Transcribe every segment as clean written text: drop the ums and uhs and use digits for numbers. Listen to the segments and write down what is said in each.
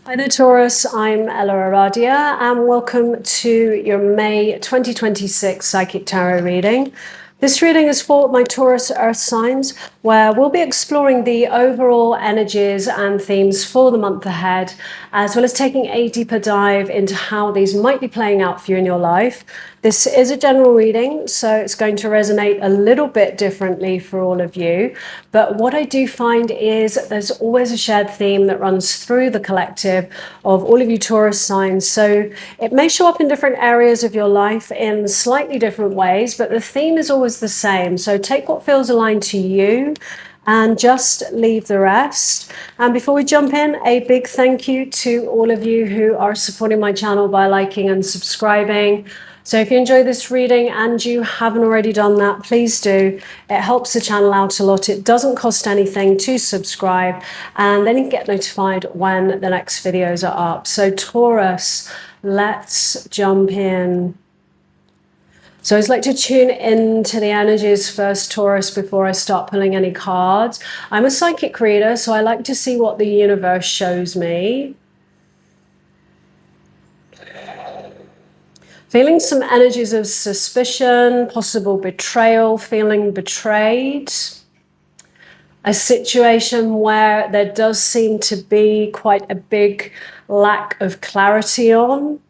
Hi there, Taurus. I'm EllaAradia, and welcome to your May 2026 Psychic Tarot reading. This reading is for my Taurus Earth signs, where we'll be exploring the overall energies and themes for the month ahead, as well as taking a deeper dive into how these might be playing out for you in your life. This is a general reading, so it's going to resonate a little bit differently for all of you. But what I do find is there's always a shared theme that runs through the collective of all of you Taurus signs. So it may show up in different areas of your life in slightly different ways, but the theme is always the same. So take what feels aligned to you and just leave the rest. And before we jump in, a big thank you to all of you who are supporting my channel by liking and subscribing. So if you enjoy this reading and you haven't already done that, please do. It helps the channel out a lot. It doesn't cost anything to subscribe, and then you can get notified when the next videos are up. So Taurus, let's jump in. So I'd like to tune into the energies first, Taurus, before I start pulling any cards. I'm a psychic reader, so I like to see what the universe shows me. Feeling some energies of suspicion, possible betrayal, feeling betrayed. A situation where there does seem to be quite a big lack of clarity on.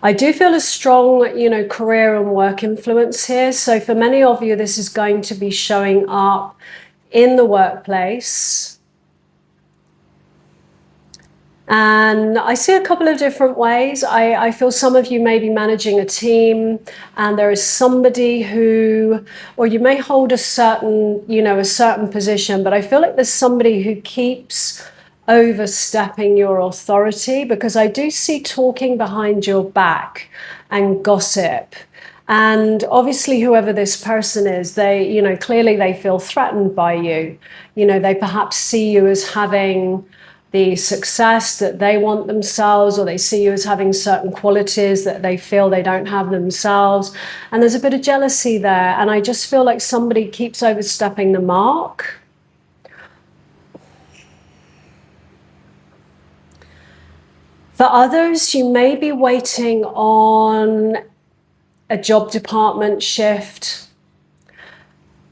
I do feel a strong, career and work influence here. So for many of you, this is going to be showing up in the workplace. And I see a couple of different ways. I feel some of you may be managing a team, and there is somebody who, or you may hold a certain position, but I feel like there's somebody who keeps overstepping your authority, because I do see talking behind your back and gossip. And obviously, whoever this person is, they, clearly they feel threatened by you. They perhaps see you as having the success that they want themselves, or they see you as having certain qualities that they feel they don't have themselves. And there's a bit of jealousy there. And I just feel like somebody keeps overstepping the mark. For others, you may be waiting on a job department shift,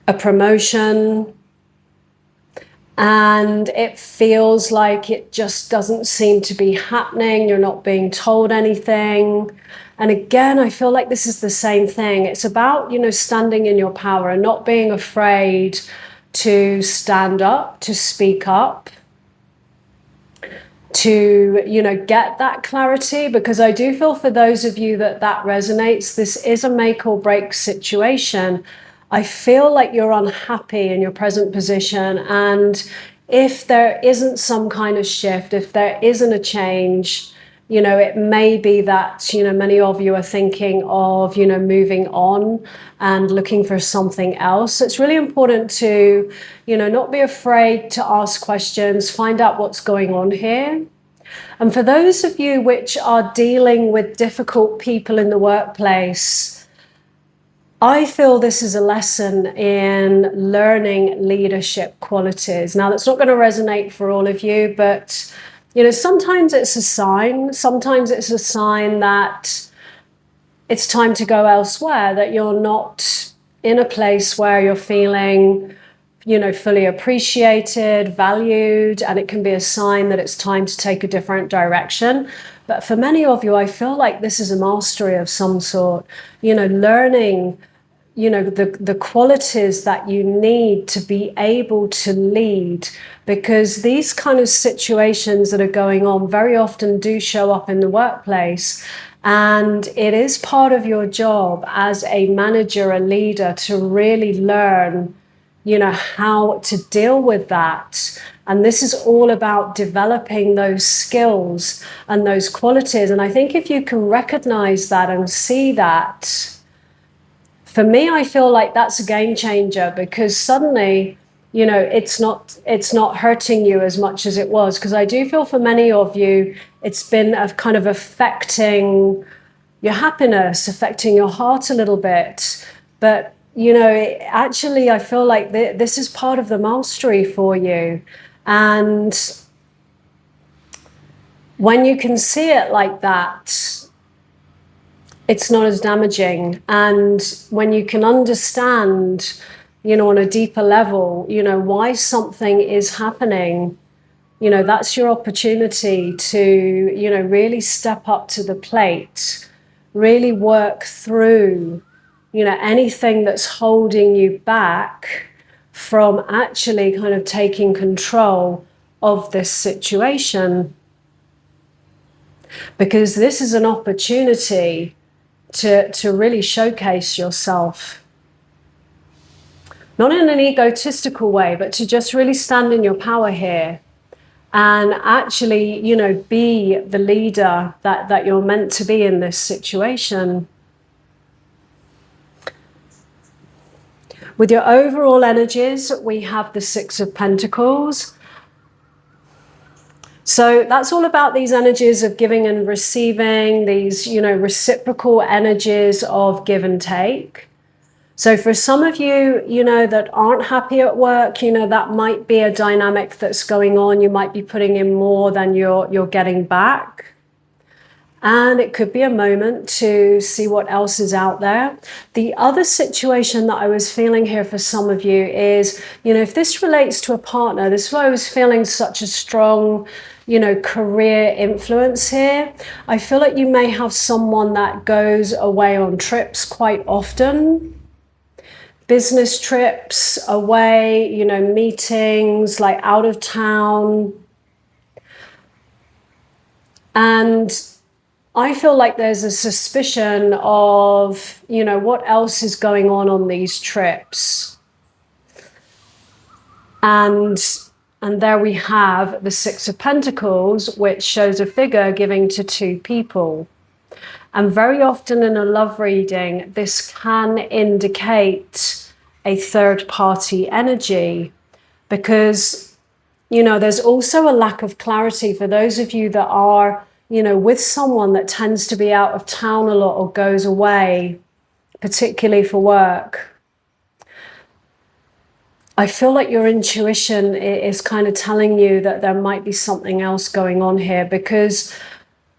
a promotion, and it feels like it just doesn't seem to be happening. You're not being told anything. And again, I feel like this is the same thing. It's about, standing in your power and not being afraid to stand up, to speak up, to, get that clarity. Because I do feel for those of you that resonates, this is a make or break situation. I feel like you're unhappy in your present position, and if there isn't some kind of shift, if there isn't a change, it may be that, many of you are thinking of, moving on and looking for something else. So it's really important to, not be afraid to ask questions, find out what's going on here. And for those of you which are dealing with difficult people in the workplace, I feel this is a lesson in learning leadership qualities. Now, that's not going to resonate for all of you, but, sometimes it's a sign. Sometimes it's a sign that it's time to go elsewhere, that you're not in a place where you're feeling, fully appreciated, valued, and it can be a sign that it's time to take a different direction. But for many of you, I feel like this is a mastery of some sort, learning, the qualities that you need to be able to lead, because these kind of situations that are going on very often do show up in the workplace. And it is part of your job as a manager, a leader, to really learn, how to deal with that. And this is all about developing those skills and those qualities. And I think if you can recognize that and see that, for me, I feel like that's a game changer, because suddenly, it's not hurting you as much as it was. Because I do feel for many of you, it's been a kind of affecting your happiness, affecting your heart a little bit. But actually, I feel like this is part of the mastery for you. And when you can see it like that, it's not as damaging. And when you can understand, on a deeper level, why something is happening, that's your opportunity to, really step up to the plate, really work through, anything that's holding you back from actually kind of taking control of this situation. Because this is an opportunity to really showcase yourself. Not in an egotistical way, but to just really stand in your power here and actually, be the leader that you're meant to be in this situation. With your overall energies, we have the Six of Pentacles. So that's all about these energies of giving and receiving, these, reciprocal energies of give and take. So for some of you, that aren't happy at work, that might be a dynamic that's going on. You might be putting in more than you're getting back. And it could be a moment to see what else is out there. The other situation that I was feeling here for some of you is, if this relates to a partner, this is why I was feeling such a strong, career influence here. I feel like you may have someone that goes away on trips quite often. Business trips, away, meetings, like out of town. And I feel like there's a suspicion of, what else is going on these trips. And there we have the Six of Pentacles, which shows a figure giving to two people. And very often in a love reading, this can indicate a third party energy, because, there's also a lack of clarity for those of you that are, with someone that tends to be out of town a lot or goes away, particularly for work. I feel like your intuition is kind of telling you that there might be something else going on here, because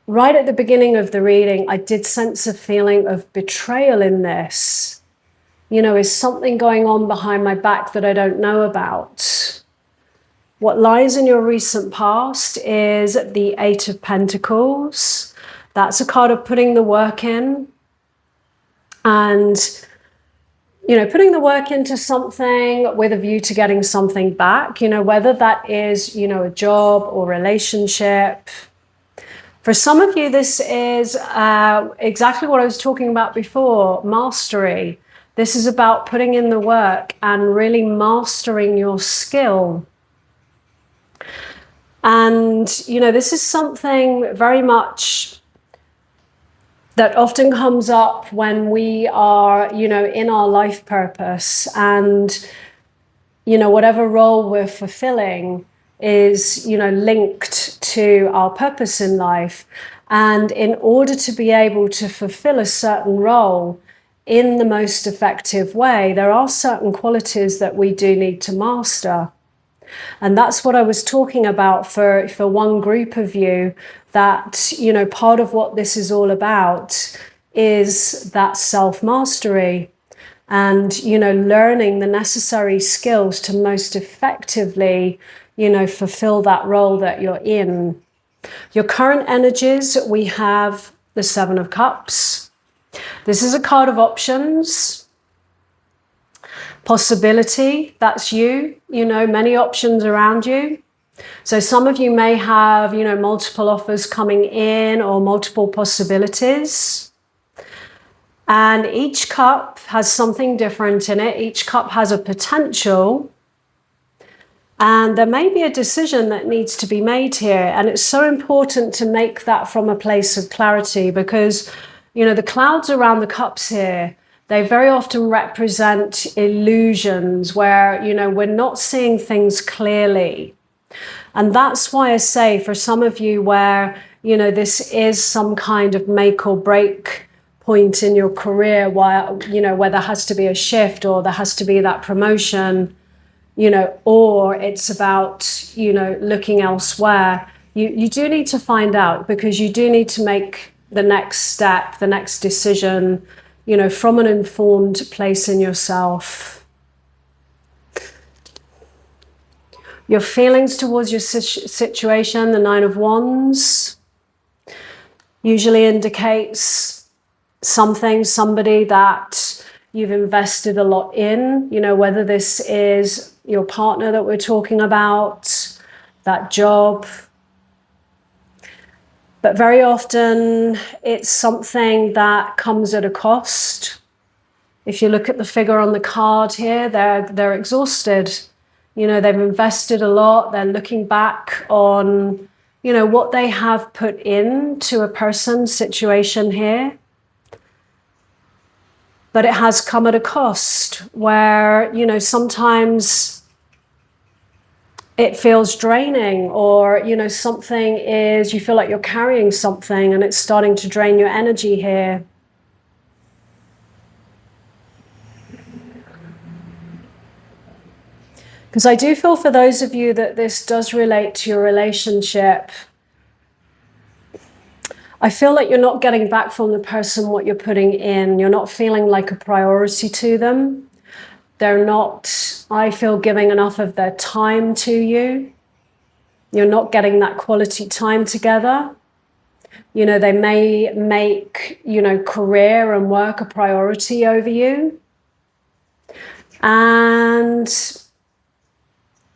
right at the beginning of the reading, I did sense a feeling of betrayal in this. Is something going on behind my back that I don't know about? What lies in your recent past is the Eight of Pentacles. That's a card of putting the work in. And, putting the work into something with a view to getting something back, whether that is, a job or relationship. For some of you, this is exactly what I was talking about before, mastery. This is about putting in the work and really mastering your skill. And, this is something very much that often comes up when we are, in our life purpose, and, whatever role we're fulfilling is, linked to our purpose in life. And in order to be able to fulfill a certain role in the most effective way, there are certain qualities that we do need to master. And that's what I was talking about for one group of you, that, part of what this is all about is that self-mastery and, learning the necessary skills to most effectively, fulfill that role that you're in. Your current energies, we have the Seven of Cups. This is a card of options. Possibility, that's you, many options around you. So some of you may have, multiple offers coming in or multiple possibilities. And each cup has something different in it. Each cup has a potential. And there may be a decision that needs to be made here. And it's so important to make that from a place of clarity, because, the clouds around the cups here, they very often represent illusions where, we're not seeing things clearly. And that's why I say for some of you where, this is some kind of make or break point in your career where, where there has to be a shift or there has to be that promotion, or it's about, looking elsewhere. you do need to find out, because you do need to make the next step, the next decision, you know, from an informed place in yourself. Your feelings towards your situation, the Nine of Wands, usually indicates something, somebody that you've invested a lot in, you know, whether this is your partner that we're talking about, that job. But very often it's something that comes at a cost. If you look at the figure on the card here, they're exhausted. You know, they've invested a lot. They're looking back on, you know, what they have put into a person's situation here. But it has come at a cost where, you know, sometimes it feels draining, or, you know, something is, you feel like you're carrying something and it's starting to drain your energy here. Because I do feel for those of you that this does relate to your relationship, I feel like you're not getting back from the person what you're putting in. You're not feeling like a priority to them. They're not, I feel, giving enough of their time to you. You're not getting that quality time together. You know, they may make, you know, career and work a priority over you. And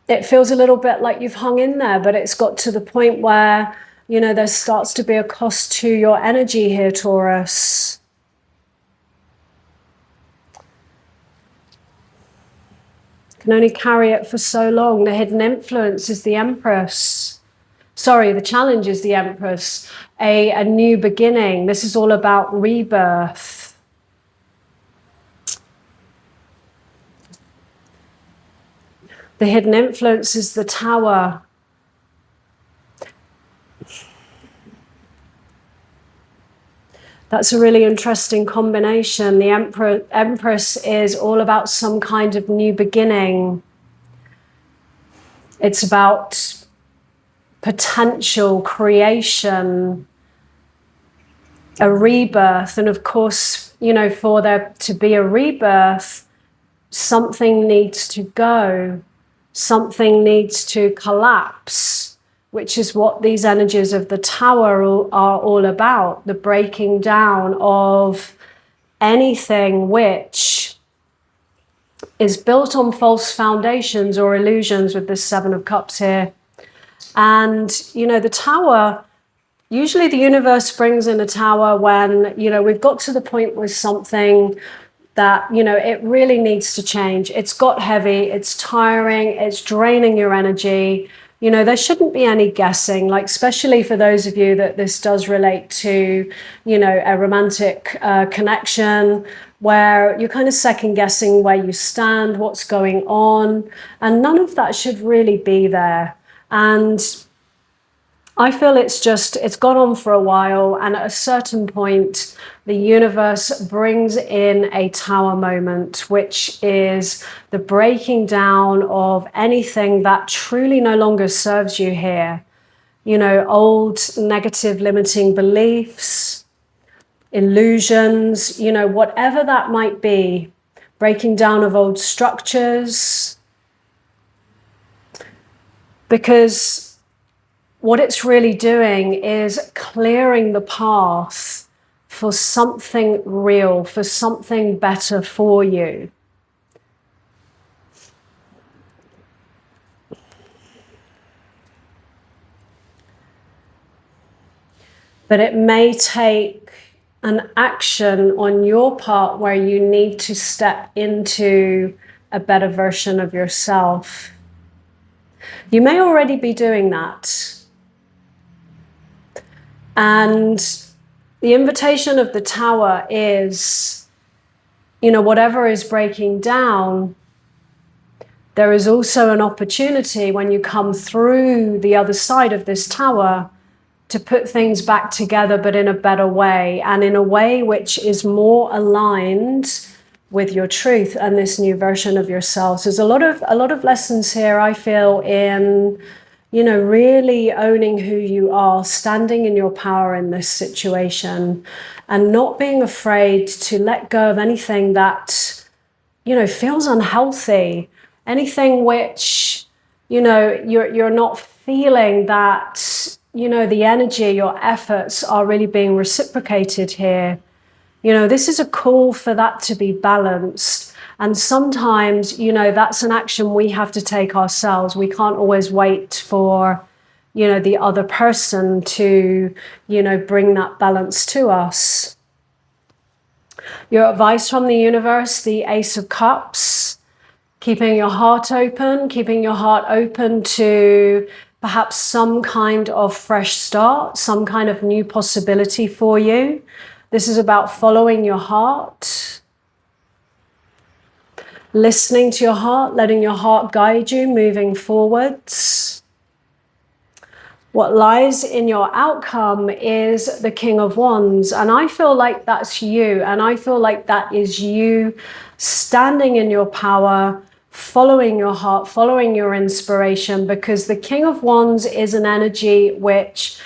it feels a little bit like you've hung in there, but it's got to the point where, you know, there starts to be a cost to your energy here, Taurus. Can only carry it for so long. The hidden influence is the Empress. Sorry, the challenge is the Empress. A new beginning. This is all about rebirth. The hidden influence is the Tower. That's a really interesting combination. The Empress is all about some kind of new beginning. It's about potential creation, a rebirth. And of course, you know, for there to be a rebirth, something needs to go, something needs to collapse, which is what these energies of the Tower are all about, the breaking down of anything which is built on false foundations or illusions, with this Seven of Cups here. And, you know, the Tower, usually the universe brings in a Tower when, you know, we've got to the point with something that, you know, it really needs to change. It's got heavy, it's tiring, it's draining your energy. You know, there shouldn't be any guessing, like, especially for those of you that this does relate to, you know, a romantic connection where you're kind of second guessing where you stand, what's going on, and none of that should really be there. And I feel it's gone on for a while, and at a certain point, the universe brings in a Tower moment, which is the breaking down of anything that truly no longer serves you here. You know, old negative limiting beliefs, illusions, you know, whatever that might be, breaking down of old structures. Because what it's really doing is clearing the path for something real, for something better for you. But it may take an action on your part where you need to step into a better version of yourself. You may already be doing that. And the invitation of the Tower is, you know, whatever is breaking down, there is also an opportunity when you come through the other side of this Tower to put things back together, but in a better way, and in a way which is more aligned with your truth and this new version of yourselves. There's a lot of lessons here, I feel, in, really owning who you are, standing in your power in this situation, and not being afraid to let go of anything that, feels unhealthy, anything which, you're not feeling that, the energy, your efforts are really being reciprocated here. This is a call for that to be balanced. And sometimes, that's an action we have to take ourselves. We can't always wait for, the other person to, bring that balance to us. Your advice from the universe, the Ace of Cups, keeping your heart open to perhaps some kind of fresh start, some kind of new possibility for you. This is about following your heart, listening to your heart, letting your heart guide you, moving forwards. What lies in your outcome is the King of Wands. And I feel like that's you. And I feel like that is you standing in your power, following your heart, following your inspiration, because the King of Wands is an energy which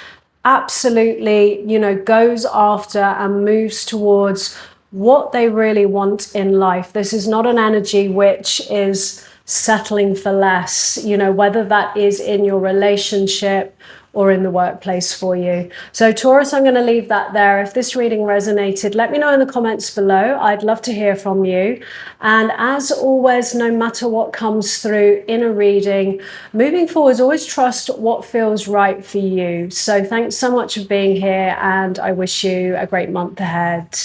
absolutely, goes after and moves towards what they really want in life. This is not an energy which is settling for less, whether that is in your relationship or in the workplace for you. So Taurus, I'm going to leave that there. If this reading resonated, let me know in the comments below. I'd love to hear from you. And as always, no matter what comes through in a reading, moving forward, always trust what feels right for you. So thanks so much for being here, and I wish you a great month ahead.